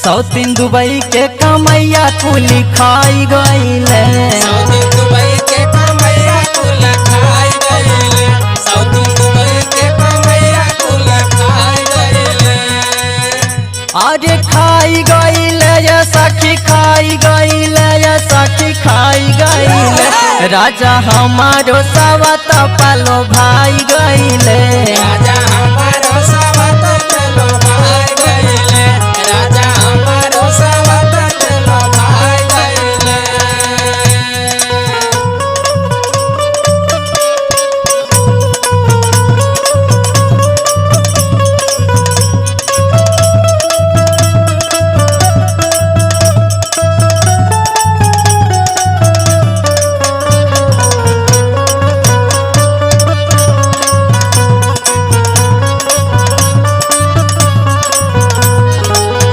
सौतीन दुबई के कमैया कुली खाई गईले। सौतीन दुबई के कमैया कुल खाई गईले। सौतीन दुबई के कमैया कुल खाई गईले। अरे खाई गईले ये सखी खाई गईले ये सखी खाई गईले। राजा हमारो सवत पालो भाई गईले। राजा